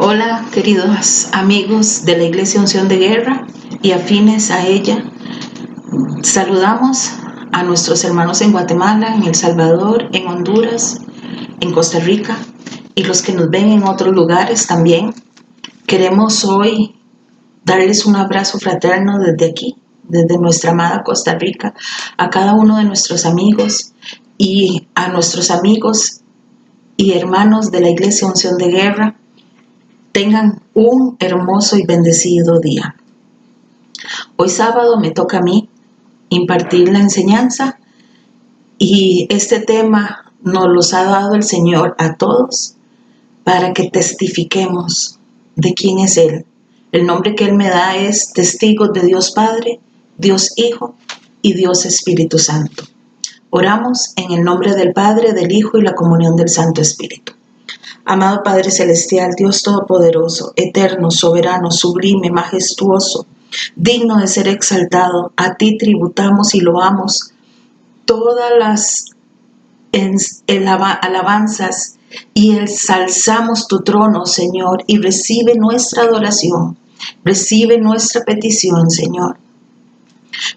Hola, queridos amigos de la Iglesia Unción de Guerra y afines a ella. Saludamos a nuestros hermanos en Guatemala, en El Salvador, en Honduras, en Costa Rica y los que nos ven en otros lugares también. Queremos hoy darles un abrazo fraterno desde aquí, desde nuestra amada Costa Rica, a cada uno de nuestros amigos y a nuestros amigos y hermanos de la Iglesia Unción de Guerra. Tengan un hermoso y bendecido día. Hoy sábado me toca a mí impartir la enseñanza y este tema nos los ha dado el Señor a todos para que testifiquemos de quién es Él. El nombre que Él me da es Testigos de Dios Padre, Dios Hijo y Dios Espíritu Santo. Oramos en el nombre del Padre, del Hijo y la comunión del Santo Espíritu. Amado Padre Celestial, Dios Todopoderoso, eterno, soberano, sublime, majestuoso, digno de ser exaltado, a ti tributamos y loamos todas las alabanzas y ensalzamos tu trono, Señor, y recibe nuestra adoración, recibe nuestra petición, Señor,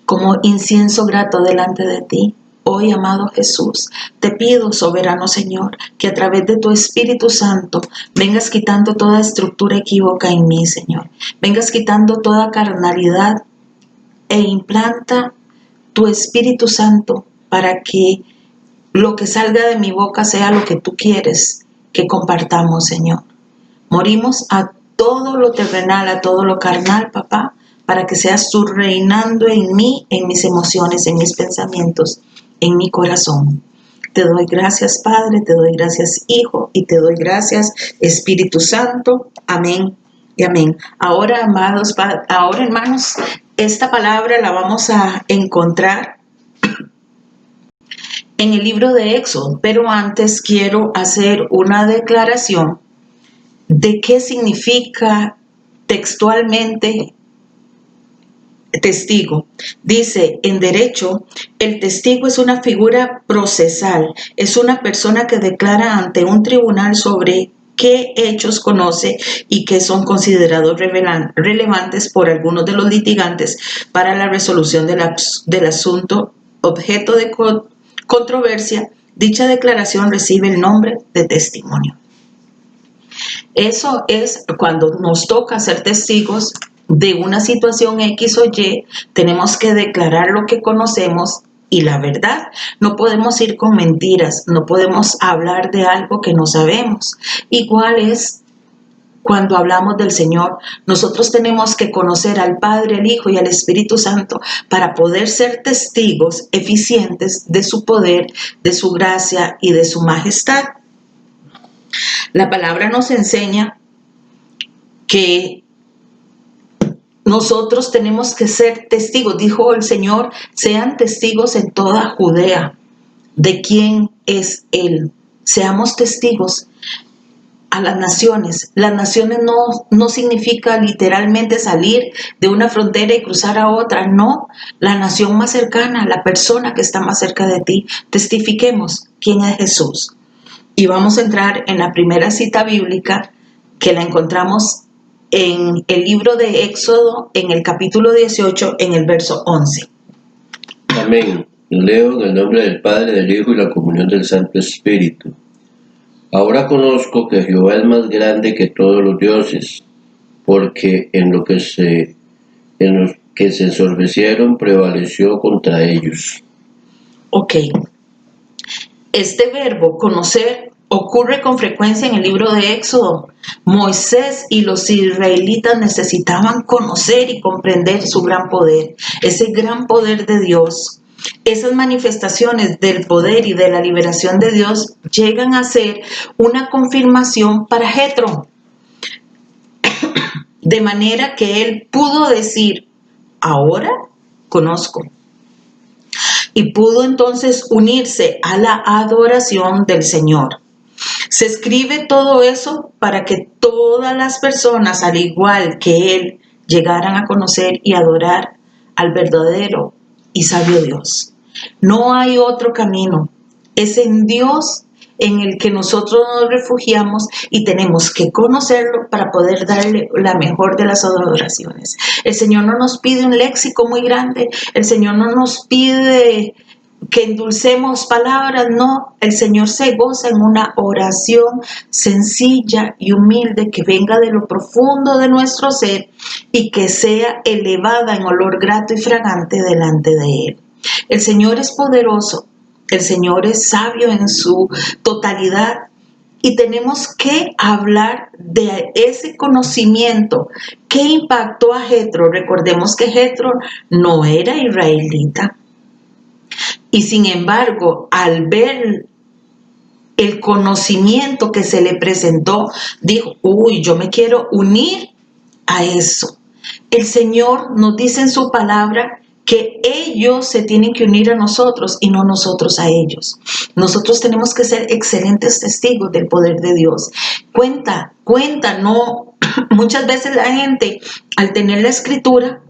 como incienso grato delante de ti. Hoy, amado Jesús, te pido, soberano Señor, que a través de tu Espíritu Santo vengas quitando toda estructura equívoca en mí, Señor. Vengas quitando toda carnalidad e implanta tu Espíritu Santo para que lo que salga de mi boca sea lo que tú quieres que compartamos, Señor. Morimos a todo lo terrenal, a todo lo carnal, papá, para que seas tú reinando en mí, en mis emociones, en mis pensamientos, en mi corazón. Te doy gracias, Padre, te doy gracias, Hijo, y te doy gracias, Espíritu Santo. Amén y amén. Ahora, amados, hermanos, esta palabra la vamos a encontrar en el libro de Éxodo, pero antes quiero hacer una declaración de qué significa textualmente testigo. Dice, en derecho, el testigo es una figura procesal, es una persona que declara ante un tribunal sobre qué hechos conoce y que son considerados relevantes por algunos de los litigantes para la resolución del asunto objeto de controversia. Dicha declaración recibe el nombre de testimonio. Eso es cuando nos toca ser testigos de una situación X o Y, tenemos que declarar lo que conocemos y la verdad. No podemos ir con mentiras, no podemos hablar de algo que no sabemos. Igual es cuando hablamos del Señor. Nosotros tenemos que conocer al Padre, al Hijo y al Espíritu Santo para poder ser testigos eficientes de su poder, de su gracia y de su majestad. La palabra nos enseña que nosotros tenemos que ser testigos. Dijo el Señor, sean testigos en toda Judea de quién es Él. Seamos testigos a las naciones. Las naciones no significa literalmente salir de una frontera y cruzar a otra. No, la nación más cercana, la persona que está más cerca de ti. Testifiquemos quién es Jesús. Y vamos a entrar en la primera cita bíblica que la encontramos en el libro de Éxodo, en el capítulo 18, en el verso 11. Amén. Leo en el nombre del Padre, del Hijo y la comunión del Santo Espíritu. Ahora conozco que Jehová es más grande que todos los dioses, porque en los que se ensorbecieron prevaleció contra ellos. Ok. Este verbo, conocer, ocurre con frecuencia en el libro de Éxodo. Moisés y los israelitas necesitaban conocer y comprender su gran poder, ese gran poder de Dios. Esas manifestaciones del poder y de la liberación de Dios llegan a ser una confirmación para Jetro. De manera que él pudo decir, ahora conozco. Y pudo entonces unirse a la adoración del Señor. Se escribe todo eso para que todas las personas, al igual que él, llegaran a conocer y adorar al verdadero y sabio Dios. No hay otro camino. Es en Dios en el que nosotros nos refugiamos y tenemos que conocerlo para poder darle la mejor de las adoraciones. El Señor no nos pide un léxico muy grande, el Señor no nos pide que endulcemos palabras, no, el Señor se goza en una oración sencilla y humilde que venga de lo profundo de nuestro ser y que sea elevada en olor grato y fragante delante de Él. El Señor es poderoso, el Señor es sabio en su totalidad y tenemos que hablar de ese conocimiento que impactó a Jetro. Recordemos que Jetro no era israelita. Y sin embargo, al ver el conocimiento que se le presentó, dijo, uy, yo me quiero unir a eso. El Señor nos dice en su palabra que ellos se tienen que unir a nosotros y no nosotros a ellos. Nosotros tenemos que ser excelentes testigos del poder de Dios. Cuenta, no. Muchas veces la gente, al tener la escritura,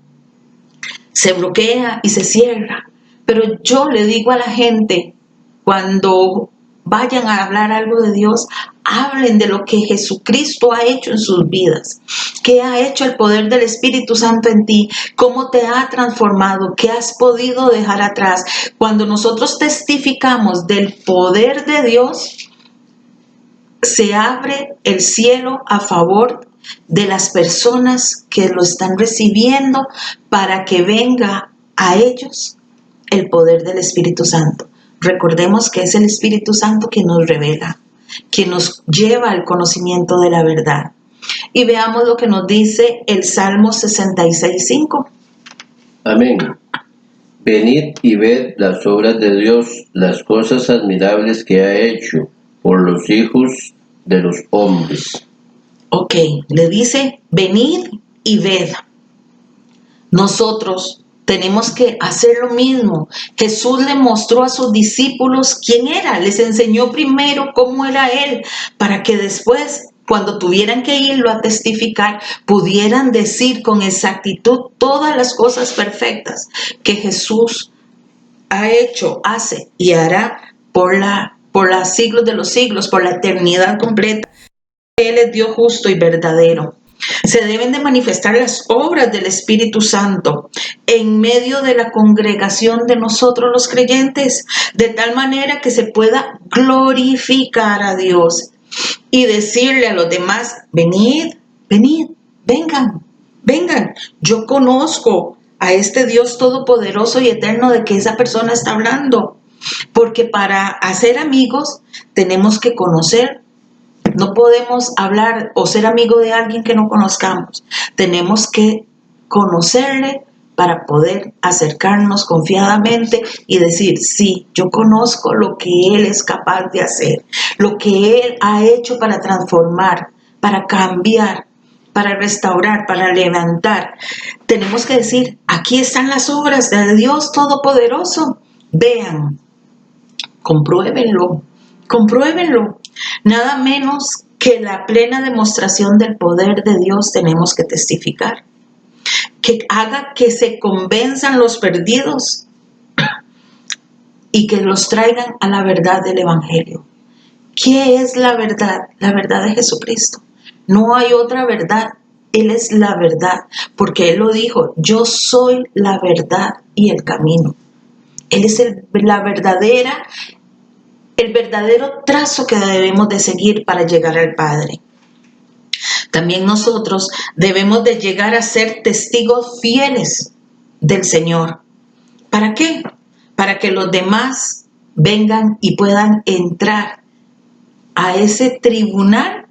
se bloquea y se cierra. Pero yo le digo a la gente, cuando vayan a hablar algo de Dios, hablen de lo que Jesucristo ha hecho en sus vidas, qué ha hecho el poder del Espíritu Santo en ti, cómo te ha transformado, qué has podido dejar atrás. Cuando nosotros testificamos del poder de Dios, se abre el cielo a favor de las personas que lo están recibiendo para que venga a ellos el poder del Espíritu Santo. Recordemos que es el Espíritu Santo quien nos revela, quien nos lleva al conocimiento de la verdad. Y veamos lo que nos dice el Salmo 66:5. Amén. Venid y ved las obras de Dios, las cosas admirables que ha hecho por los hijos de los hombres. Ok, le dice, venid y ved. Nosotros tenemos que hacer lo mismo. Jesús le mostró a sus discípulos quién era, les enseñó primero cómo era Él, para que después, cuando tuvieran que irlo a testificar, pudieran decir con exactitud todas las cosas perfectas que Jesús ha hecho, hace y hará por los siglos de los siglos, por la eternidad completa. Él es Dios justo y verdadero. Se deben de manifestar las obras del Espíritu Santo en medio de la congregación de nosotros los creyentes, de tal manera que se pueda glorificar a Dios y decirle a los demás, venid, vengan, yo conozco a este Dios todopoderoso y eterno de que esa persona está hablando, porque para hacer amigos tenemos que conocer. No podemos hablar o ser amigo de alguien que no conozcamos. Tenemos que conocerle para poder acercarnos confiadamente y decir, sí, yo conozco lo que Él es capaz de hacer, lo que Él ha hecho para transformar, para cambiar, para restaurar, para levantar. Tenemos que decir, aquí están las obras de Dios Todopoderoso. Vean, compruébenlo. Nada menos que la plena demostración del poder de Dios tenemos que testificar. Que haga que se convenzan los perdidos y que los traigan a la verdad del Evangelio. ¿Qué es la verdad? La verdad de Jesucristo. No hay otra verdad. Él es la verdad, porque Él lo dijo, yo soy la verdad y el camino. Él es el verdadero trazo que debemos de seguir para llegar al Padre. También nosotros debemos de llegar a ser testigos fieles del Señor. ¿Para qué? Para que los demás vengan y puedan entrar a ese tribunal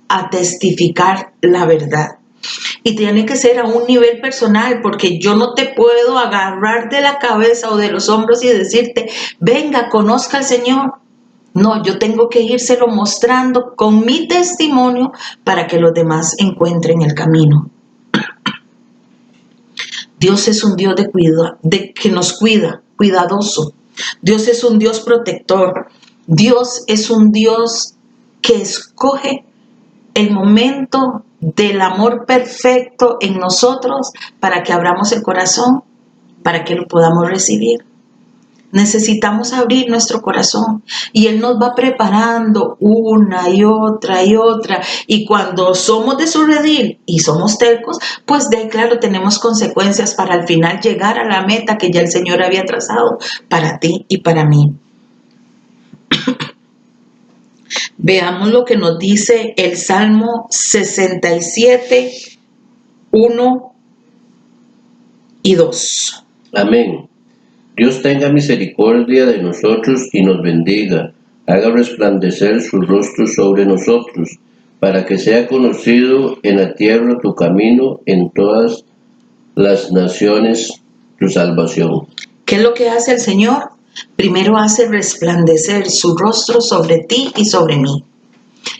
a testificar la verdad. Y tiene que ser a un nivel personal, porque yo no te puedo agarrar de la cabeza o de los hombros y decirte, venga, conozca al Señor. No, yo tengo que írselo mostrando con mi testimonio para que los demás encuentren el camino. Dios es un Dios que nos cuida, cuidadoso. Dios es un Dios protector. Dios es un Dios que escoge el momento del amor perfecto en nosotros para que abramos el corazón, para que lo podamos recibir. Necesitamos abrir nuestro corazón y Él nos va preparando una y otra y otra. Y cuando somos de su redil y somos tercos, pues de claro, tenemos consecuencias para al final llegar a la meta que ya el Señor había trazado para ti y para mí. Veamos lo que nos dice el Salmo 67, 1 y 2. Amén. Dios tenga misericordia de nosotros y nos bendiga, haga resplandecer su rostro sobre nosotros, para que sea conocido en la tierra tu camino, en todas las naciones tu salvación. ¿Qué es lo que hace el Señor? Primero hace resplandecer su rostro sobre ti y sobre mí.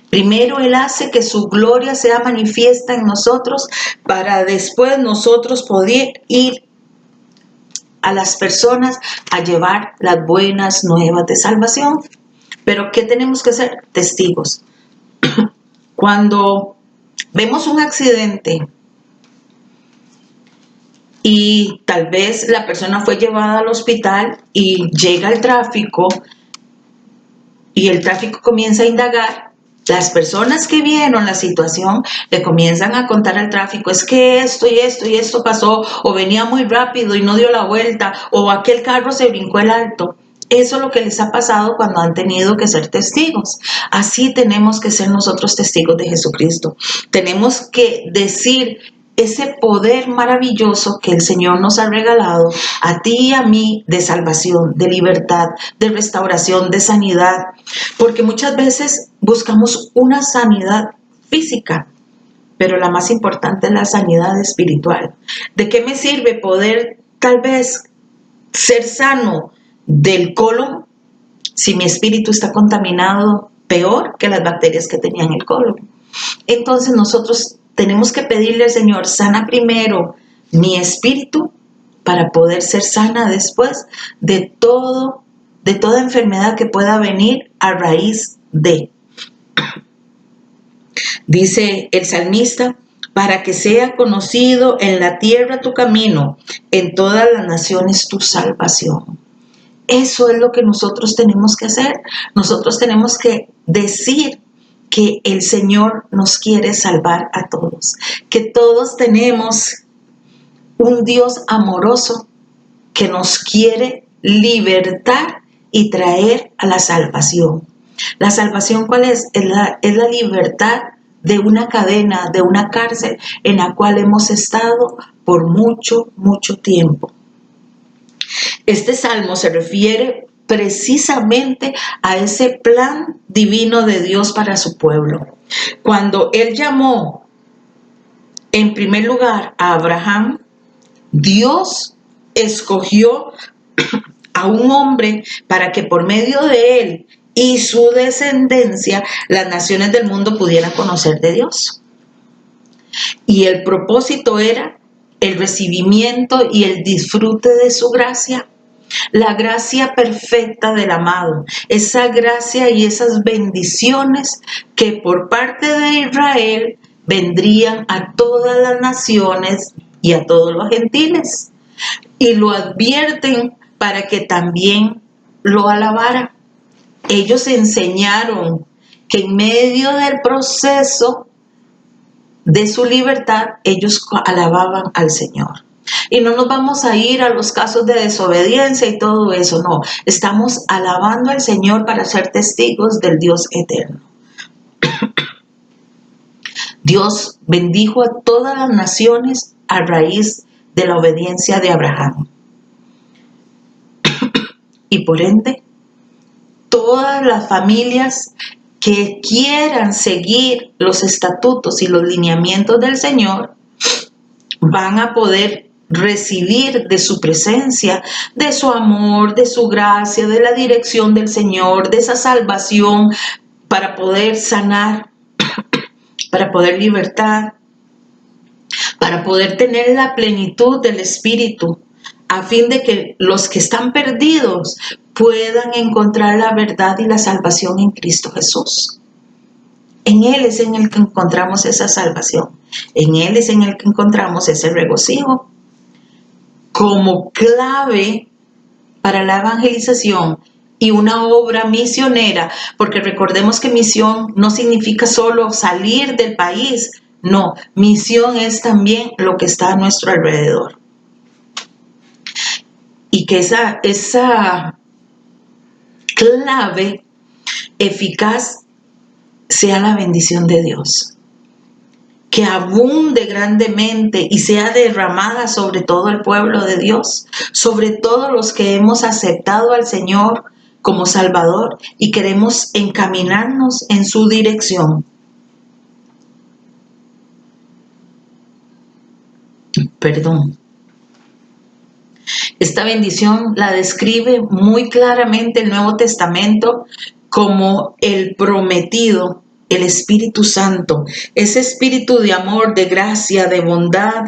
Primero Él hace que su gloria sea manifiesta en nosotros para después nosotros poder ir a las personas a llevar las buenas nuevas de salvación. Pero ¿qué tenemos que ser? Testigos. Cuando vemos un accidente y tal vez la persona fue llevada al hospital y llega el tráfico y el tráfico comienza a indagar, las personas que vieron la situación le comienzan a contar al tráfico, es que esto y esto y esto pasó, o venía muy rápido y no dio la vuelta, o aquel carro se brincó el alto. Eso es lo que les ha pasado cuando han tenido que ser testigos. Así tenemos que ser nosotros testigos de Jesucristo. Tenemos que decir ese poder maravilloso que el Señor nos ha regalado a ti y a mí de salvación, de libertad, de restauración, de sanidad. Porque muchas veces buscamos una sanidad física, pero la más importante es la sanidad espiritual. ¿De qué me sirve poder tal vez ser sano del colon si mi espíritu está contaminado peor que las bacterias que tenía en el colon? Entonces nosotros tenemos que pedirle al Señor, sana primero mi espíritu para poder ser sana después de toda enfermedad que pueda venir a raíz de. Dice el salmista, para que sea conocido en la tierra tu camino, en todas las naciones tu salvación. Eso es lo que nosotros tenemos que hacer. Nosotros tenemos que decir que el Señor nos quiere salvar a todos, que todos tenemos un Dios amoroso que nos quiere libertar y traer a la salvación. ¿La salvación cuál es? Es la libertad de una cadena, de una cárcel en la cual hemos estado por mucho, mucho tiempo. Este salmo se refiere precisamente a ese plan divino de Dios para su pueblo. Cuando Él llamó en primer lugar a Abraham, Dios escogió a un hombre para que por medio de él y su descendencia las naciones del mundo pudieran conocer de Dios. Y el propósito era el recibimiento y el disfrute de su gracia. La gracia perfecta del amado, esa gracia y esas bendiciones que por parte de Israel vendrían a todas las naciones y a todos los gentiles. Y lo advierten para que también lo alabaran. Ellos enseñaron que en medio del proceso de su libertad, ellos alababan al Señor. Y no nos vamos a ir a los casos de desobediencia y todo eso, no. Estamos alabando al Señor para ser testigos del Dios eterno. Dios bendijo a todas las naciones a raíz de la obediencia de Abraham. Y por ende, todas las familias que quieran seguir los estatutos y los lineamientos del Señor van a poder recibir de su presencia, de su amor, de su gracia, de la dirección del Señor, de esa salvación para poder sanar, para poder libertar, para poder tener la plenitud del Espíritu, a fin de que los que están perdidos puedan encontrar la verdad y la salvación en Cristo Jesús. En Él es en el que encontramos esa salvación. En Él es en el que encontramos ese regocijo como clave para la evangelización y una obra misionera, porque recordemos que misión no significa solo salir del país, no, misión es también lo que está a nuestro alrededor. Y que esa clave eficaz sea la bendición de Dios, que abunde grandemente y sea derramada sobre todo el pueblo de Dios, sobre todos los que hemos aceptado al Señor como Salvador y queremos encaminarnos en su dirección. Perdón. Esta bendición la describe muy claramente el Nuevo Testamento como el prometido, el Espíritu Santo, ese espíritu de amor, de gracia, de bondad,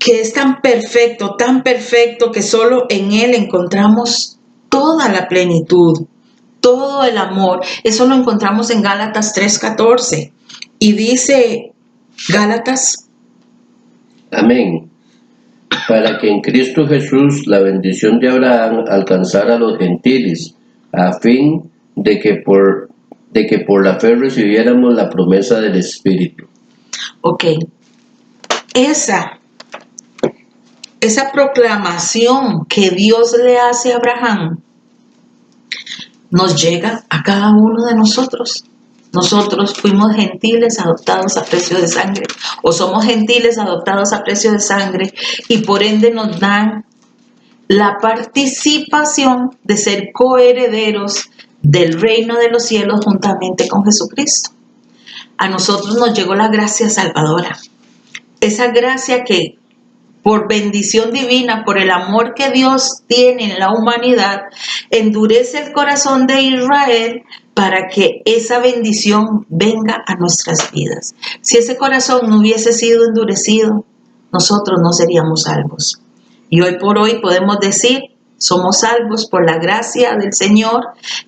que es tan perfecto que solo en Él encontramos toda la plenitud, todo el amor. Eso lo encontramos en Gálatas 3:14. Y dice Gálatas, Amén. Para que en Cristo Jesús la bendición de Abraham alcanzara a los gentiles, a fin de que por la fe recibiéramos la promesa del Espíritu. ok, esa proclamación que Dios le hace a Abraham nos llega a cada uno de nosotros. Nosotros fuimos gentiles adoptados a precio de sangre, o somos gentiles adoptados a precio de sangre, y por ende nos dan la participación de ser coherederos del reino de los cielos juntamente con Jesucristo. A nosotros nos llegó la gracia salvadora. Esa gracia que por bendición divina, por el amor que Dios tiene en la humanidad, endurece el corazón de Israel para que esa bendición venga a nuestras vidas. Si ese corazón no hubiese sido endurecido, nosotros no seríamos salvos. Y hoy por hoy podemos decir, somos salvos por la gracia del Señor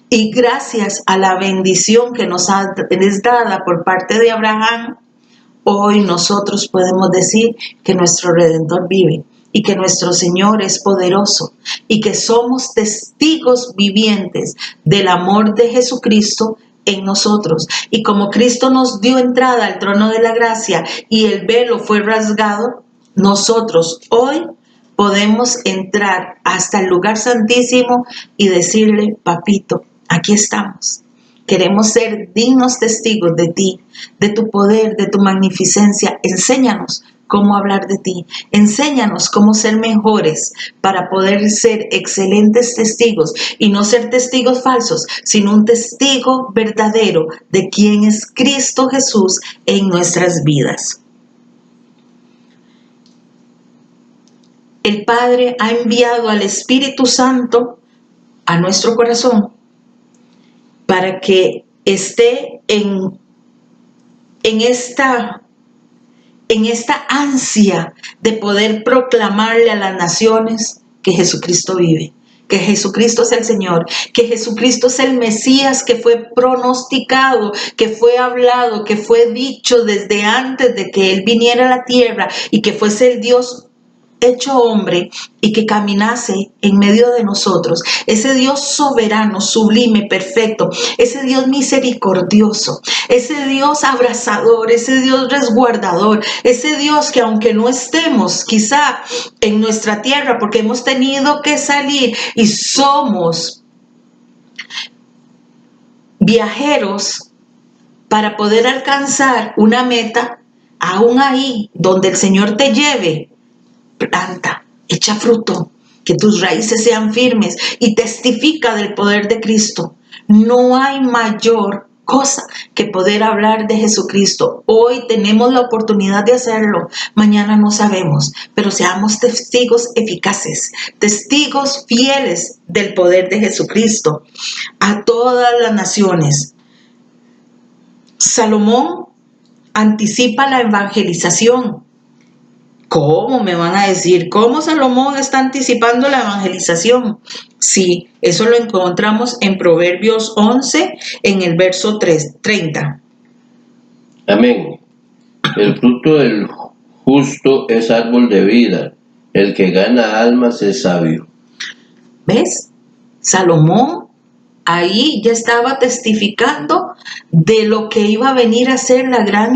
y gracias a la bendición que nos es dada por parte de Abraham. Hoy nosotros podemos decir que nuestro Redentor vive y que nuestro Señor es poderoso y que somos testigos vivientes del amor de Jesucristo en nosotros. Y como Cristo nos dio entrada al trono de la gracia y el velo fue rasgado, nosotros hoy podemos entrar hasta el lugar santísimo y decirle, papito, aquí estamos. Queremos ser dignos testigos de ti, de tu poder, de tu magnificencia. Enséñanos cómo hablar de ti. Enséñanos cómo ser mejores para poder ser excelentes testigos y no ser testigos falsos, sino un testigo verdadero de quién es Cristo Jesús en nuestras vidas. El Padre ha enviado al Espíritu Santo a nuestro corazón para que esté en esta ansia de poder proclamarle a las naciones que Jesucristo vive, que Jesucristo es el Señor, que Jesucristo es el Mesías que fue pronosticado, que fue hablado, que fue dicho desde antes de que Él viniera a la tierra y que fuese el Dios hecho hombre y que caminase en medio de nosotros, ese Dios soberano, sublime, perfecto, ese Dios misericordioso, ese Dios abrazador, ese Dios resguardador, ese Dios que aunque no estemos quizá en nuestra tierra porque hemos tenido que salir y somos viajeros para poder alcanzar una meta, aún ahí donde el Señor te lleve, planta, echa fruto, que tus raíces sean firmes y testifica del poder de Cristo. No hay mayor cosa que poder hablar de Jesucristo. Hoy tenemos la oportunidad de hacerlo, mañana no sabemos, pero seamos testigos eficaces, testigos fieles del poder de Jesucristo a todas las naciones. Salomón anticipa la evangelización. ¿Cómo me van a decir? ¿Cómo Salomón está anticipando la evangelización? Sí, eso lo encontramos en Proverbios 11, en el verso 30. Amén. El fruto del justo es árbol de vida. El que gana almas es sabio. ¿Ves? Salomón ahí ya estaba testificando de lo que iba a venir a ser la gran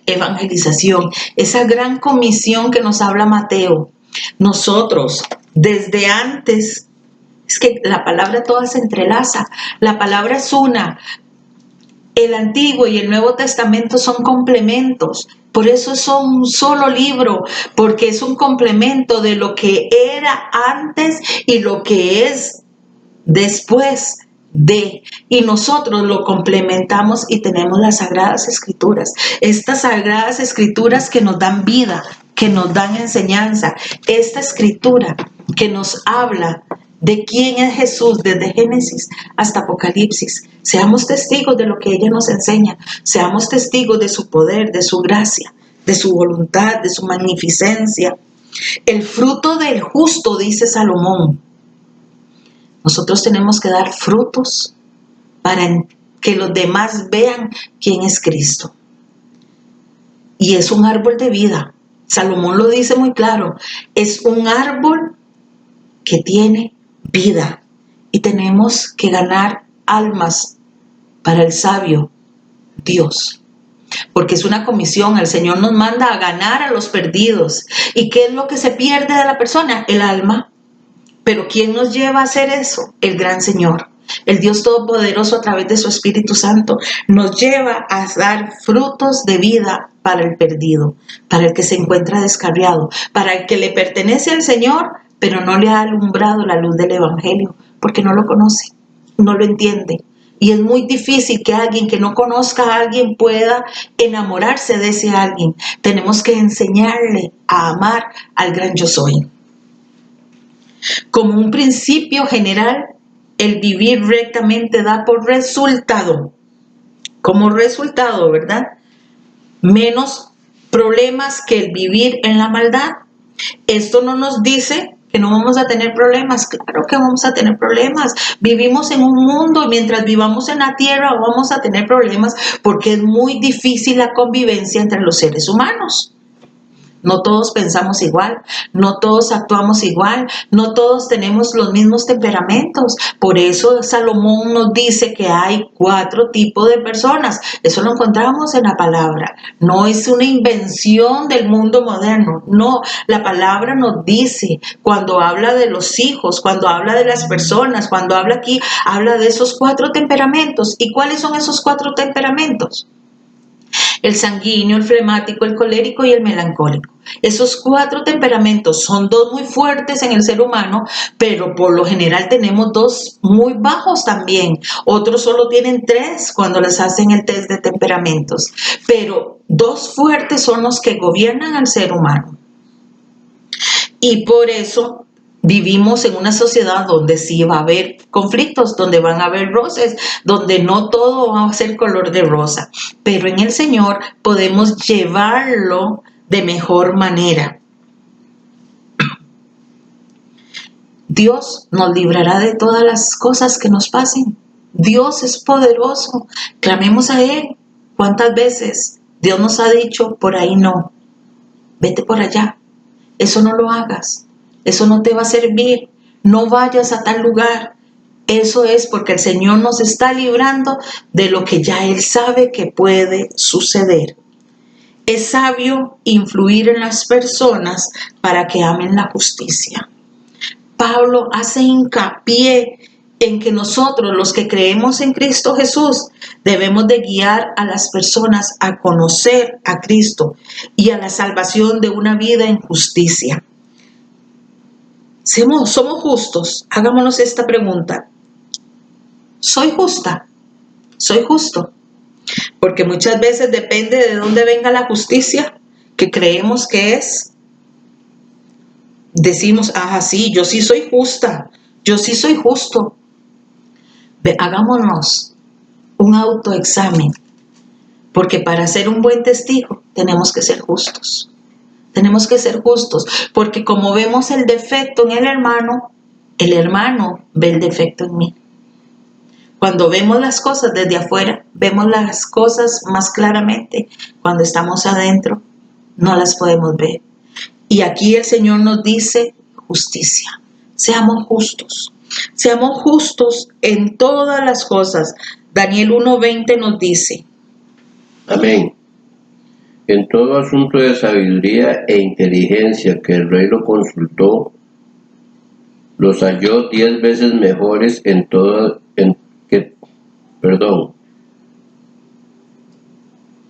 evangelización, esa gran comisión que nos habla Mateo. Nosotros, desde antes, es que la palabra toda se entrelaza, la palabra es una. El Antiguo y el Nuevo Testamento son complementos, por eso son un solo libro, porque es un complemento de lo que era antes y lo que es después de, y nosotros lo complementamos y tenemos las Sagradas Escrituras, estas Sagradas Escrituras que nos dan vida, que nos dan enseñanza, esta escritura que nos habla de quién es Jesús desde Génesis hasta Apocalipsis. Seamos testigos de lo que ella nos enseña, seamos testigos de su poder, de su gracia, de su voluntad, de su magnificencia. El fruto del justo, dice Salomón. Nosotros tenemos que dar frutos para que los demás vean quién es Cristo. Y es un árbol de vida. Salomón lo dice muy claro. Es un árbol que tiene vida. Y tenemos que ganar almas para el sabio Dios. Porque es una comisión. El Señor nos manda a ganar a los perdidos. ¿Y qué es lo que se pierde de la persona? El alma. Pero ¿quién nos lleva a hacer eso? El gran Señor, el Dios Todopoderoso a través de su Espíritu Santo, nos lleva a dar frutos de vida para el perdido, para el que se encuentra descarriado, para el que le pertenece al Señor, pero no le ha alumbrado la luz del Evangelio, porque no lo conoce, no lo entiende. Y es muy difícil que alguien que no conozca a alguien pueda enamorarse de ese alguien. Tenemos que enseñarle a amar al gran yo soy. Como un principio general, el vivir rectamente da por resultado, como resultado, ¿verdad? Menos problemas que el vivir en la maldad. Esto no nos dice que no vamos a tener problemas. Claro que vamos a tener problemas. Vivimos en un mundo y mientras vivamos en la tierra vamos a tener problemas porque es muy difícil la convivencia entre los seres humanos. No todos pensamos igual, no todos actuamos igual, no todos tenemos los mismos temperamentos. Por eso Salomón nos dice que hay 4 tipos de personas. Eso lo encontramos en la palabra. No es una invención del mundo moderno. No, la palabra nos dice, cuando habla de los hijos, cuando habla de las personas, cuando habla aquí, habla de esos 4 temperamentos. ¿Y cuáles son esos 4 temperamentos? El sanguíneo, el flemático, el colérico y el melancólico. Esos 4 temperamentos son 2 muy fuertes en el ser humano, pero por lo general tenemos 2 muy bajos también. Otros solo tienen 3 cuando les hacen el test de temperamentos. Pero 2 fuertes son los que gobiernan al ser humano. Y por eso vivimos en una sociedad donde sí va a haber conflictos, donde van a haber roces, donde no todo va a ser color de rosa. Pero en el Señor podemos llevarlo de mejor manera. Dios nos librará de todas las cosas que nos pasen. Dios es poderoso. Clamemos a Él. ¿Cuántas veces Dios nos ha dicho, por ahí no, vete por allá? Eso no lo hagas. Eso no te va a servir. No vayas a tal lugar. Eso es porque el Señor nos está librando de lo que ya Él sabe que puede suceder. Es sabio influir en las personas para que amen la justicia. Pablo hace hincapié en que nosotros, los que creemos en Cristo Jesús, debemos de guiar a las personas a conocer a Cristo y a la salvación de una vida en justicia. ¿Somos justos? Hagámonos esta pregunta. ¿Soy justa? ¿Soy justo? Porque muchas veces depende de dónde venga la justicia que creemos que es. Decimos, sí, yo sí soy justa, yo sí soy justo. Hagámonos un autoexamen, porque para ser un buen testigo tenemos que ser justos. Tenemos que ser justos, porque como vemos el defecto en el hermano ve el defecto en mí. Cuando vemos las cosas desde afuera, vemos las cosas más claramente. Cuando estamos adentro, no las podemos ver. Y aquí el Señor nos dice justicia. Seamos justos. Seamos justos en todas las cosas. Daniel 1:20 nos dice. Amén. En todo asunto de sabiduría e inteligencia que el rey lo consultó, los halló 10 veces mejores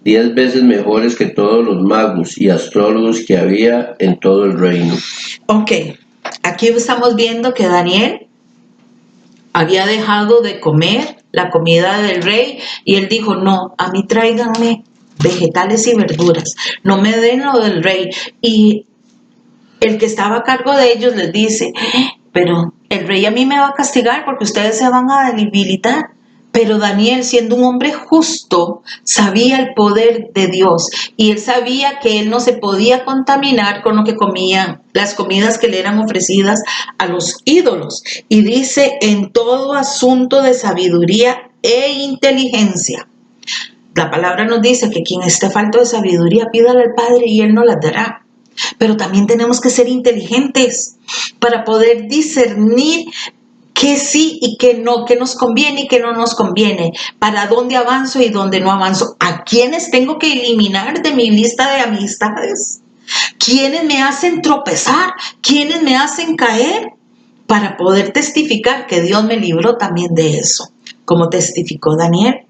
diez veces mejores que todos los magos y astrólogos que había en todo el reino. Ok, aquí estamos viendo que Daniel había dejado de comer la comida del rey y él dijo, no, a mí tráiganme vegetales y verduras, no me den lo del rey. Y el que estaba a cargo de ellos les dice, pero el rey a mí me va a castigar porque ustedes se van a debilitar. Pero Daniel, siendo un hombre justo, sabía el poder de Dios y él sabía que él no se podía contaminar con lo que comían, las comidas que le eran ofrecidas a los ídolos. Y dice, en todo asunto de sabiduría e inteligencia. La palabra nos dice que quien esté falto de sabiduría, pídale al Padre y él nos la dará. Pero también tenemos que ser inteligentes para poder discernir qué sí y qué no, qué nos conviene y qué no nos conviene, para dónde avanzo y dónde no avanzo, a quiénes tengo que eliminar de mi lista de amistades, quiénes me hacen tropezar, quiénes me hacen caer, para poder testificar que Dios me libró también de eso, como testificó Daniel.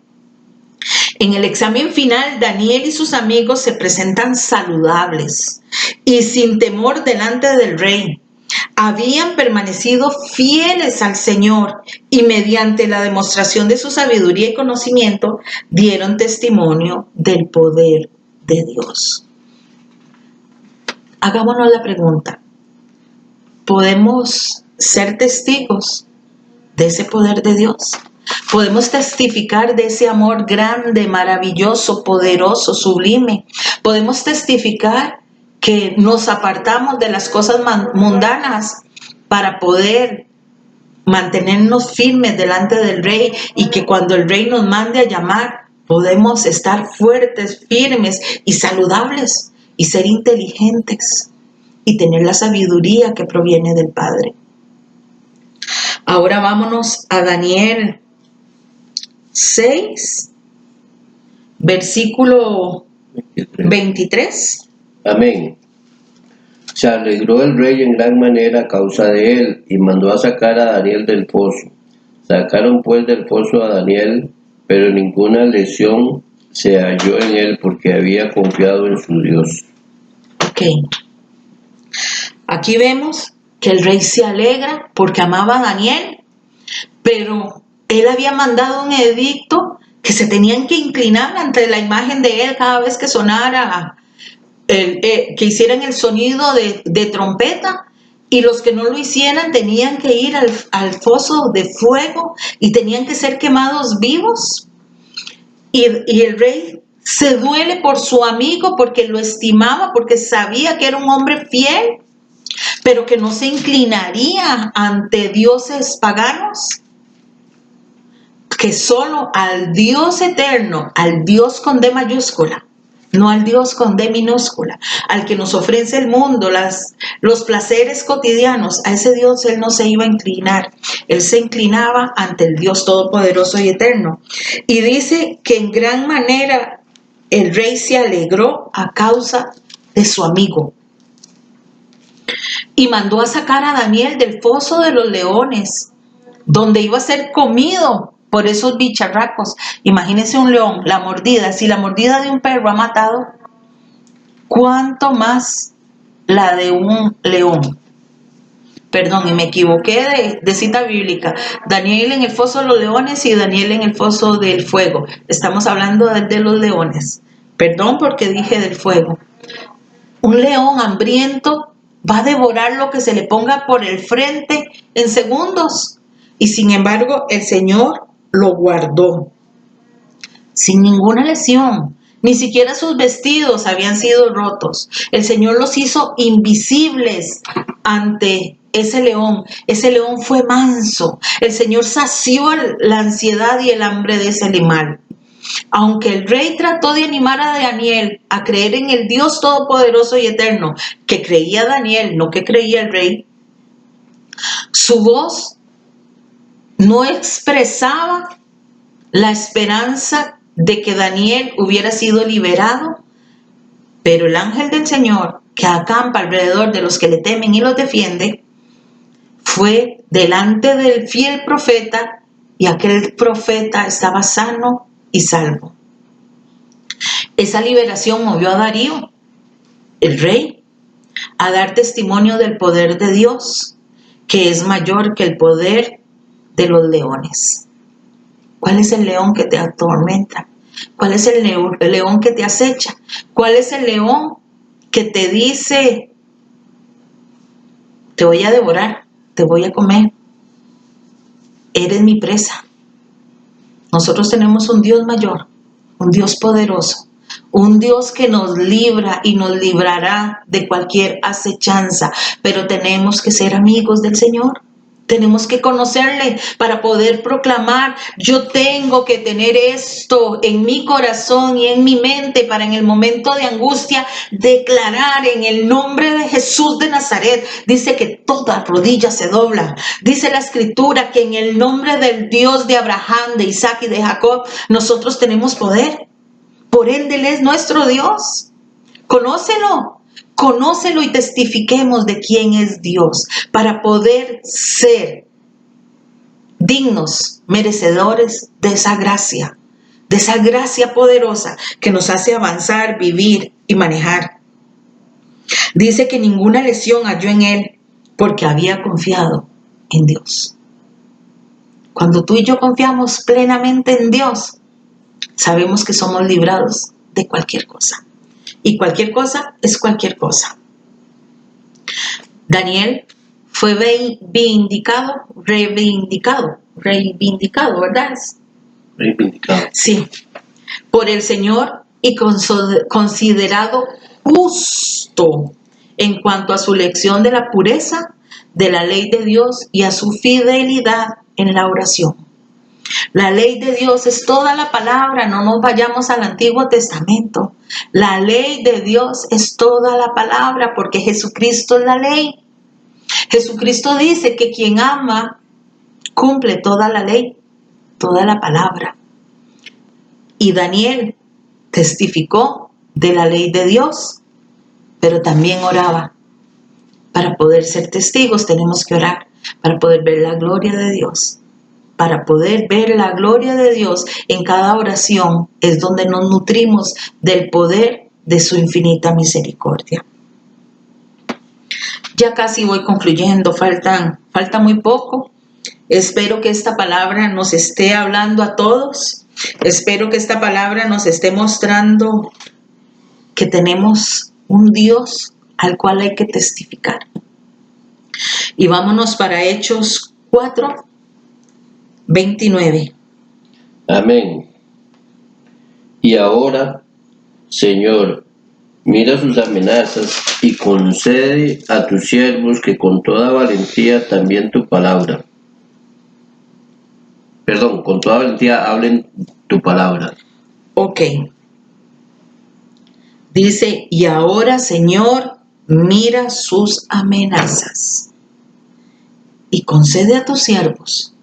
En el examen final, Daniel y sus amigos se presentan saludables y sin temor delante del rey. Habían permanecido fieles al Señor y mediante la demostración de su sabiduría y conocimiento dieron testimonio del poder de Dios. Hagámonos la pregunta, ¿podemos ser testigos de ese poder de Dios? Podemos testificar de ese amor grande, maravilloso, poderoso, sublime. Podemos testificar que nos apartamos de las cosas mundanas para poder mantenernos firmes delante del Rey y que cuando el Rey nos mande a llamar, podemos estar fuertes, firmes y saludables y ser inteligentes y tener la sabiduría que proviene del Padre. Ahora vámonos a Daniel 6, versículo 23. Amén. Se alegró el rey en gran manera a causa de él y mandó a sacar a Daniel del pozo. Sacaron pues del pozo a Daniel, pero ninguna lesión se halló en él porque había confiado en su Dios. Ok. Aquí vemos que el rey se alegra porque amaba a Daniel, pero él había mandado un edicto que se tenían que inclinar ante la imagen de él cada vez que sonara, que hicieran el sonido de trompeta, y los que no lo hicieran tenían que ir al foso de fuego y tenían que ser quemados vivos. Y el rey se duele por su amigo porque lo estimaba, porque sabía que era un hombre fiel, pero que no se inclinaría ante dioses paganos, que solo al Dios eterno, al Dios con D mayúscula, no al Dios con D minúscula, al que nos ofrece el mundo, los placeres cotidianos, a ese Dios él no se iba a inclinar, él se inclinaba ante el Dios todopoderoso y eterno. Y dice que en gran manera el rey se alegró a causa de su amigo. Y mandó a sacar a Daniel del foso de los leones, donde iba a ser comido por esos bicharracos. Imagínense un león, la mordida. Si la mordida de un perro ha matado, ¿cuánto más la de un león? Perdón, y me equivoqué de cita bíblica. Daniel en el foso de los leones y Daniel en el foso del fuego. Estamos hablando de los leones. Perdón porque dije del fuego. Un león hambriento va a devorar lo que se le ponga por el frente en segundos. Y sin embargo, el Señor lo guardó sin ninguna lesión. Ni siquiera sus vestidos habían sido rotos. El Señor los hizo invisibles ante ese león. Ese león fue manso. El Señor sació la ansiedad y el hambre de ese animal. Aunque el rey trató de animar a Daniel a creer en el Dios todopoderoso y eterno, que creía Daniel, no que creía el rey, su voz no expresaba la esperanza de que Daniel hubiera sido liberado, pero el ángel del Señor, que acampa alrededor de los que le temen y los defiende, fue delante del fiel profeta y aquel profeta estaba sano y salvo. Esa liberación movió a Darío, el rey, a dar testimonio del poder de Dios, que es mayor que el poder de los leones. ¿Cuál es el león que te atormenta? ¿Cuál es el león que te acecha? ¿Cuál es el león que te dice, te voy a devorar, te voy a comer? Eres mi presa. Nosotros tenemos un Dios mayor, un Dios poderoso, un Dios que nos libra y nos librará de cualquier acechanza, pero tenemos que ser amigos del Señor. Tenemos que conocerle para poder proclamar, yo tengo que tener esto en mi corazón y en mi mente para en el momento de angustia declarar en el nombre de Jesús de Nazaret. Dice que toda rodilla se dobla. Dice la escritura que en el nombre del Dios de Abraham, de Isaac y de Jacob, nosotros tenemos poder. Por ende, Él es nuestro Dios. Conócelo y testifiquemos de quién es Dios para poder ser dignos, merecedores de esa gracia poderosa que nos hace avanzar, vivir y manejar. Dice que ninguna lesión halló en él porque había confiado en Dios. Cuando tú y yo confiamos plenamente en Dios, sabemos que somos librados de cualquier cosa. Y cualquier cosa es cualquier cosa. Daniel fue reivindicado, ¿verdad? Reivindicado. Sí, por el Señor y considerado justo en cuanto a su lección de la pureza de la ley de Dios y a su fidelidad en la oración. La ley de Dios es toda la palabra, no nos vayamos al Antiguo Testamento. La ley de Dios es toda la palabra porque Jesucristo es la ley. Jesucristo dice que quien ama cumple toda la ley, toda la palabra. Y Daniel testificó de la ley de Dios, pero también oraba. Para poder ser testigos tenemos que orar, para poder ver la gloria de Dios. Para poder ver la gloria de Dios en cada oración es donde nos nutrimos del poder de su infinita misericordia. Ya casi voy concluyendo, falta muy poco. Espero que esta palabra nos esté hablando a todos. Espero que esta palabra nos esté mostrando que tenemos un Dios al cual hay que testificar. Y vámonos para Hechos 4:29. Amén. Y ahora, Señor, mira sus amenazas y concede a tus siervos que con toda valentía también tu palabra. Con toda valentía hablen tu palabra. Ok. Dice, y ahora, Señor, mira sus amenazas y concede a tus siervos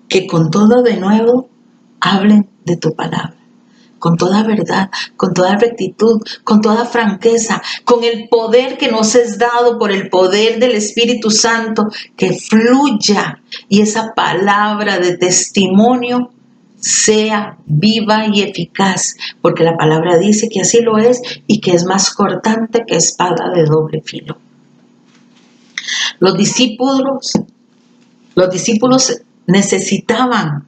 que con todo de nuevo hablen de tu palabra, con toda verdad, con toda rectitud, con toda franqueza, con el poder que nos es dado por el poder del Espíritu Santo, que fluya y esa palabra de testimonio sea viva y eficaz, porque la palabra dice que así lo es y que es más cortante que espada de doble filo. Los discípulos necesitaban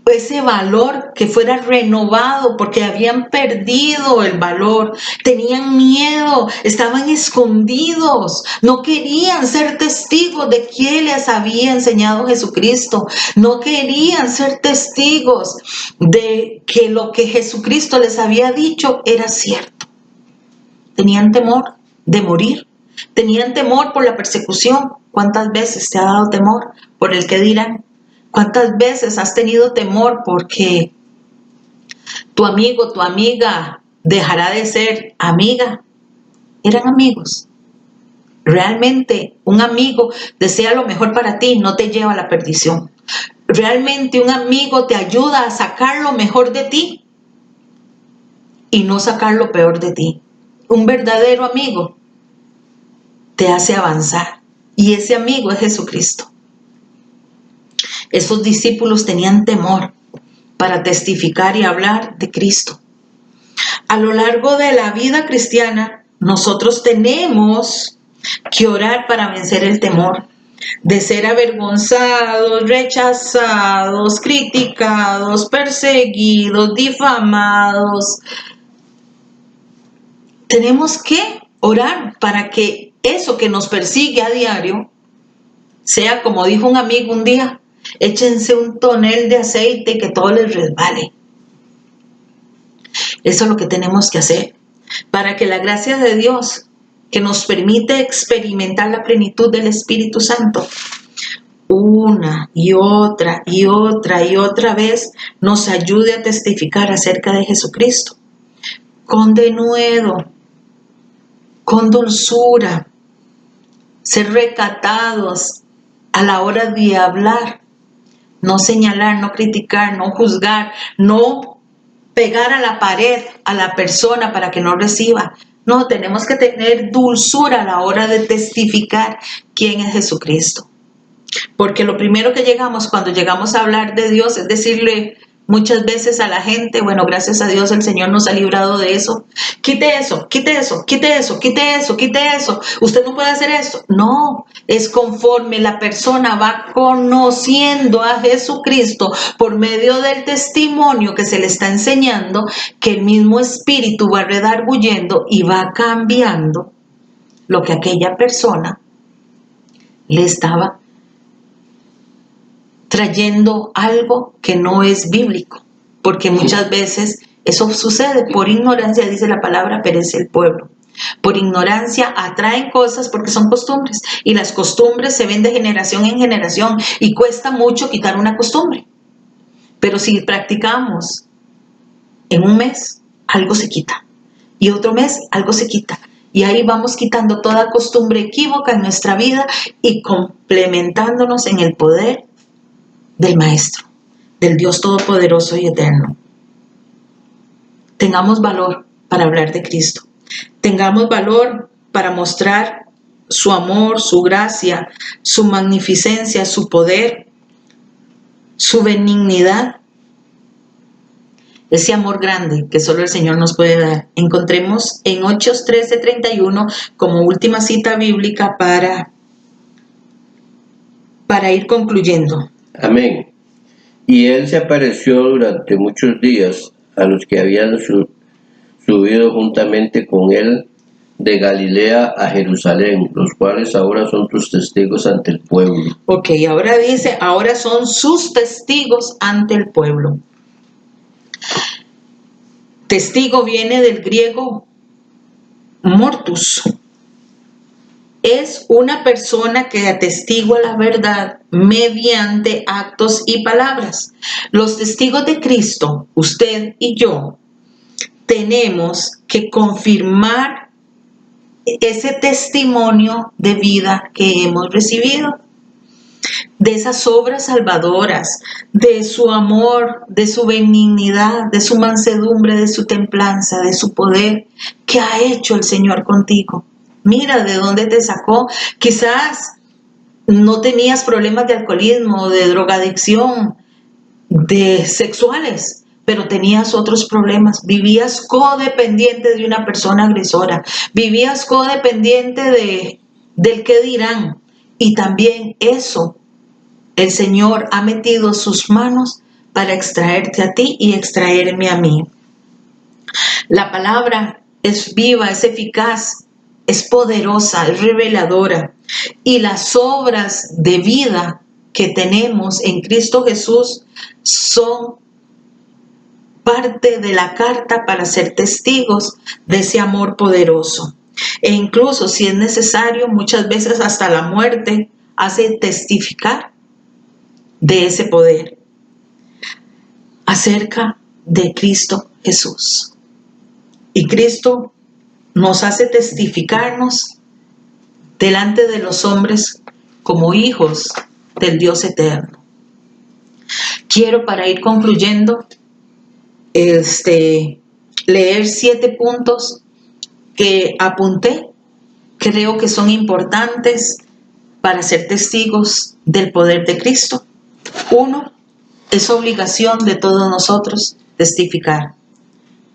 ese valor que fuera renovado porque habían perdido el valor, tenían miedo, estaban escondidos, no querían ser testigos de quién les había enseñado Jesucristo, no querían ser testigos de que lo que Jesucristo les había dicho era cierto. Tenían temor de morir, tenían temor por la persecución. ¿Cuántas veces te ha dado temor por el que dirán? ¿Cuántas veces has tenido temor porque tu amigo, tu amiga dejará de ser amiga? Eran amigos, Realmente un amigo desea lo mejor para ti, no te lleva a la perdición. Realmente un amigo te ayuda a sacar lo mejor de ti y no sacar lo peor de ti. Un verdadero amigo te hace avanzar y ese amigo es Jesucristo. Esos discípulos tenían temor para testificar y hablar de Cristo. A lo largo de la vida cristiana, nosotros tenemos que orar para vencer el temor de ser avergonzados, rechazados, criticados, perseguidos, difamados. Tenemos que orar para que eso que nos persigue a diario sea, como dijo un amigo un día, échense un tonel de aceite y que todo les resbale. Eso es lo que tenemos que hacer para que la gracia de Dios, que nos permite experimentar la plenitud del Espíritu Santo, una y otra y otra y otra vez, nos ayude a testificar acerca de Jesucristo. Con denuedo, con dulzura, ser recatados a la hora de hablar, no señalar, no criticar, no juzgar, no pegar a la pared a la persona para que no reciba. No, tenemos que tener dulzura a la hora de testificar quién es Jesucristo. Porque lo primero que llegamos cuando llegamos a hablar de Dios es decirle muchas veces a la gente, bueno, gracias a Dios el Señor nos ha librado de eso. Quite eso, quite eso, quite eso, quite eso, quite eso. Usted no puede hacer eso. No, es conforme la persona va conociendo a Jesucristo por medio del testimonio que se le está enseñando, que el mismo Espíritu va redarguyendo y va cambiando lo que aquella persona le estaba trayendo algo que no es bíblico, porque muchas veces eso sucede por ignorancia, dice la palabra, perece el pueblo. Por ignorancia atraen cosas porque son costumbres y las costumbres se ven de generación en generación y cuesta mucho quitar una costumbre. Pero si practicamos en un mes, algo se quita y otro mes, algo se quita. Y ahí vamos quitando toda costumbre equívoca en nuestra vida y complementándonos en el poder del Maestro, del Dios Todopoderoso y Eterno. Tengamos valor para hablar de Cristo. Tengamos valor para mostrar su amor, su gracia, su magnificencia, su poder, su benignidad. Ese amor grande que solo el Señor nos puede dar. Encontremos en Hechos 13:31 como última cita bíblica para ir concluyendo. Amén. Y él se apareció durante muchos días a los que habían subido juntamente con él de Galilea a Jerusalén, los cuales ahora son tus testigos ante el pueblo. Ok, ahora dice, ahora son sus testigos ante el pueblo. Testigo viene del griego mortus. Es una persona que atestigua la verdad mediante actos y palabras. Los testigos de Cristo, usted y yo, tenemos que confirmar ese testimonio de vida que hemos recibido, de esas obras salvadoras, de su amor, de su benignidad, de su mansedumbre, de su templanza, de su poder que ha hecho el Señor contigo. Mira de dónde te sacó. Quizás no tenías problemas de alcoholismo, de drogadicción, de sexuales, pero tenías otros problemas. Vivías codependiente de una persona agresora. Vivías codependiente del qué dirán. Y también eso, el Señor ha metido sus manos para extraerte a ti y extraerme a mí. La palabra es viva, es eficaz, es poderosa, es reveladora. Y las obras de vida que tenemos en Cristo Jesús son parte de la carta para ser testigos de ese amor poderoso. E incluso si es necesario, muchas veces hasta la muerte hace testificar de ese poder acerca de Cristo Jesús. Y Cristo nos hace testificarnos delante de los hombres como hijos del Dios eterno. Quiero, para ir concluyendo, leer 7 puntos que apunté. Creo que son importantes para ser testigos del poder de Cristo. 1. Es obligación de todos nosotros testificar.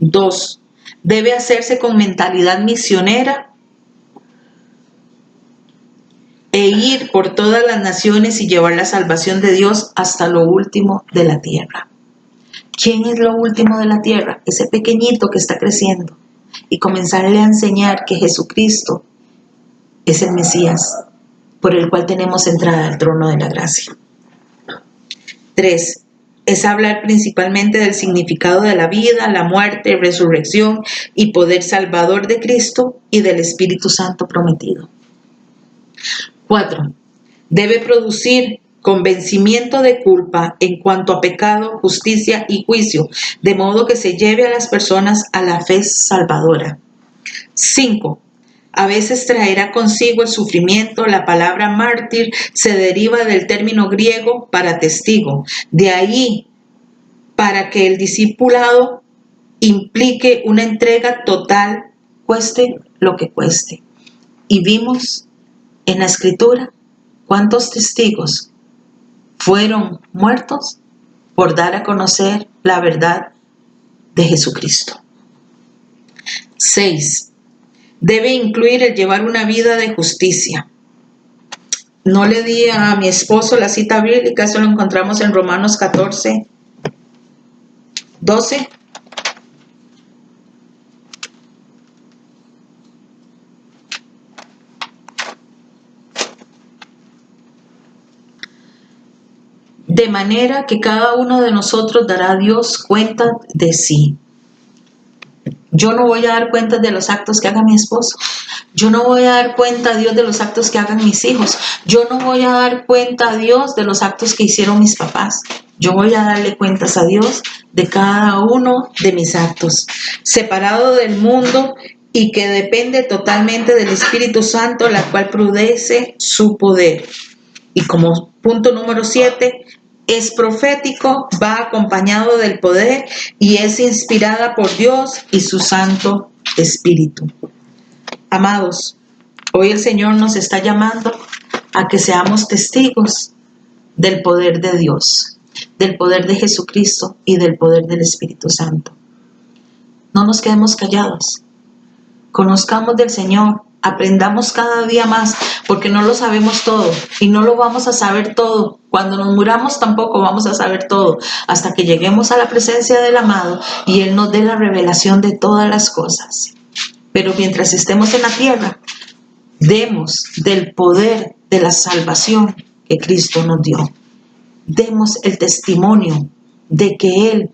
2. Debe hacerse con mentalidad misionera e ir por todas las naciones y llevar la salvación de Dios hasta lo último de la tierra. ¿Quién es lo último de la tierra? Ese pequeñito que está creciendo. Y comenzarle a enseñar que Jesucristo es el Mesías, por el cual tenemos entrada al trono de la gracia. 3. Es hablar principalmente del significado de la vida, la muerte, resurrección y poder salvador de Cristo y del Espíritu Santo prometido. 4. Debe producir convencimiento de culpa en cuanto a pecado, justicia y juicio, de modo que se lleve a las personas a la fe salvadora. 5. A veces traerá consigo el sufrimiento. La palabra mártir se deriva del término griego para testigo. De ahí, para que el discipulado implique una entrega total, cueste lo que cueste. Y vimos en la Escritura cuántos testigos fueron muertos por dar a conocer la verdad de Jesucristo. 6. Debe incluir el llevar una vida de justicia. No le di a mi esposo la cita bíblica, eso lo encontramos en Romanos 14, 12. De manera que cada uno de nosotros dará a Dios cuenta de sí. Yo no voy a dar cuenta de los actos que haga mi esposo. Yo no voy a dar cuenta a Dios de los actos que hagan mis hijos. Yo no voy a dar cuenta a Dios de los actos que hicieron mis papás. Yo voy a darle cuentas a Dios de cada uno de mis actos. Separado del mundo y que depende totalmente del Espíritu Santo, la cual produce su poder. Y como punto número 7, es profético, va acompañado del poder y es inspirada por Dios y su Santo Espíritu. Amados, hoy el Señor nos está llamando a que seamos testigos del poder de Dios, del poder de Jesucristo y del poder del Espíritu Santo. No nos quedemos callados. Conozcamos del Señor, aprendamos cada día más, porque no lo sabemos todo y no lo vamos a saber todo. Cuando nos muramos tampoco vamos a saber todo, hasta que lleguemos a la presencia del amado y Él nos dé la revelación de todas las cosas. Pero mientras estemos en la tierra, demos del poder de la salvación que Cristo nos dio. Demos el testimonio de que Él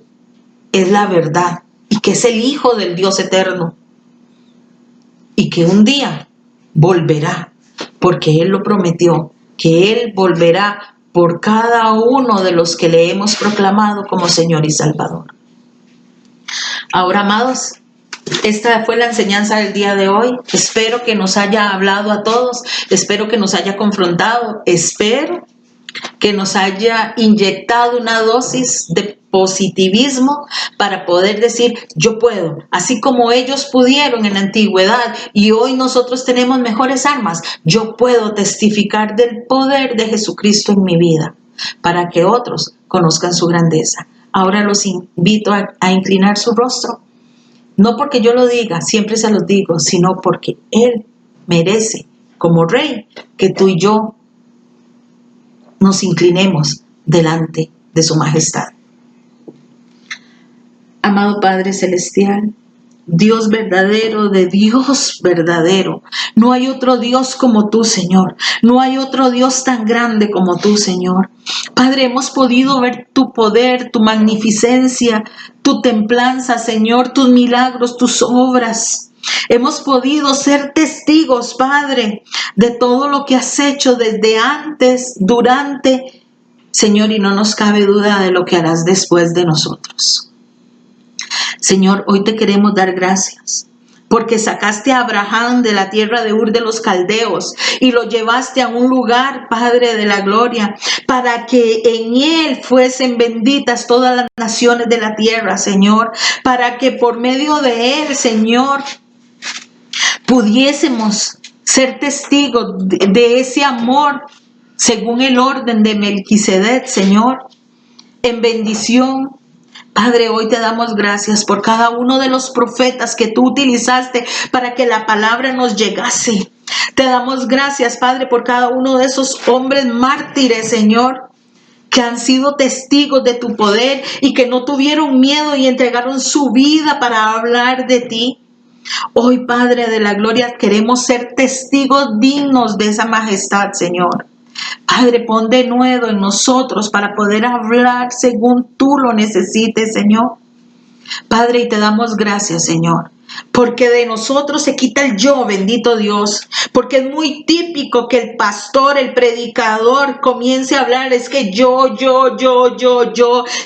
es la verdad y que es el Hijo del Dios eterno. Y que un día volverá, porque Él lo prometió, que Él volverá por cada uno de los que le hemos proclamado como Señor y Salvador. Ahora, amados, esta fue la enseñanza del día de hoy. Espero que nos haya hablado a todos, espero que nos haya confrontado, espero que nos haya inyectado una dosis de positivismo para poder decir, yo puedo, así como ellos pudieron en la antigüedad y hoy nosotros tenemos mejores armas, yo puedo testificar del poder de Jesucristo en mi vida, para que otros conozcan su grandeza. Ahora los invito a inclinar su rostro, no porque yo lo diga, siempre se los digo, sino porque Él merece, como Rey, que tú y yo nos inclinemos delante de su majestad. Amado Padre Celestial, Dios verdadero de Dios verdadero, no hay otro Dios como tú, Señor, no hay otro Dios tan grande como tú, Señor. Padre, hemos podido ver tu poder, tu magnificencia, tu templanza, Señor, tus milagros, tus obras. Hemos podido ser testigos, Padre, de todo lo que has hecho desde antes, durante, Señor, y no nos cabe duda de lo que harás después de nosotros. Señor, hoy te queremos dar gracias porque sacaste a Abraham de la tierra de Ur de los Caldeos y lo llevaste a un lugar, Padre de la gloria, para que en él fuesen benditas todas las naciones de la tierra, Señor, para que por medio de él, Señor, pudiésemos ser testigos de ese amor según el orden de Melquisedec, Señor, en bendición. Padre, hoy te damos gracias por cada uno de los profetas que tú utilizaste para que la palabra nos llegase. Te damos gracias, Padre, por cada uno de esos hombres mártires, Señor, que han sido testigos de tu poder y que no tuvieron miedo y entregaron su vida para hablar de ti. Hoy, Padre de la gloria, queremos ser testigos dignos de esa majestad, Señor. Padre, pon de nuevo en nosotros para poder hablar según tú lo necesites, Señor. Padre, y te damos gracias, Señor, porque de nosotros se quita el yo, bendito Dios, porque es muy típico que el pastor, el predicador comience a hablar, es que yo,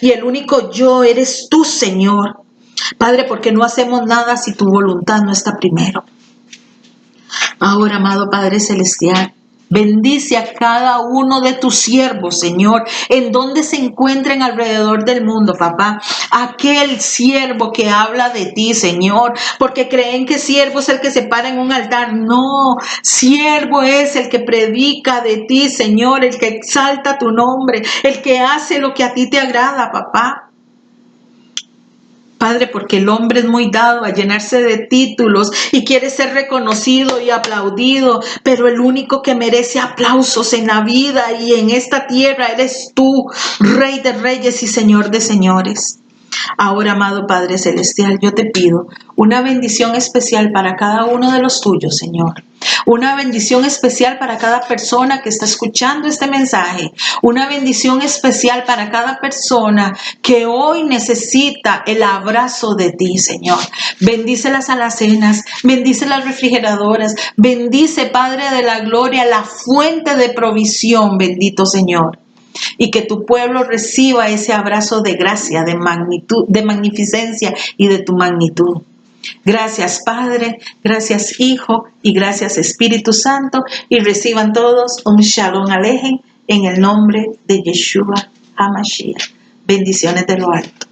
y el único yo eres tú, Señor. Padre, porque no hacemos nada si tu voluntad no está primero. Ahora, amado Padre Celestial, bendice a cada uno de tus siervos, Señor, en donde se encuentren alrededor del mundo, papá. Aquel siervo que habla de ti, Señor, porque creen que siervo es el que se para en un altar. No, siervo es el que predica de ti, Señor, el que exalta tu nombre, el que hace lo que a ti te agrada, papá. Padre, porque el hombre es muy dado a llenarse de títulos y quiere ser reconocido y aplaudido, pero el único que merece aplausos en la vida y en esta tierra eres tú, Rey de Reyes y Señor de Señores. Ahora, amado Padre Celestial, yo te pido una bendición especial para cada uno de los tuyos, Señor. Una bendición especial para cada persona que está escuchando este mensaje. Una bendición especial para cada persona que hoy necesita el abrazo de ti, Señor. Bendice las alacenas, bendice las refrigeradoras, bendice, Padre de la gloria, la fuente de provisión, bendito Señor. Y que tu pueblo reciba ese abrazo de gracia, de magnitud, de magnificencia y de tu magnitud. Gracias, Padre, gracias, Hijo, y gracias, Espíritu Santo, y reciban todos un Shalom Alejem en el nombre de Yeshua HaMashiach. Bendiciones de lo alto.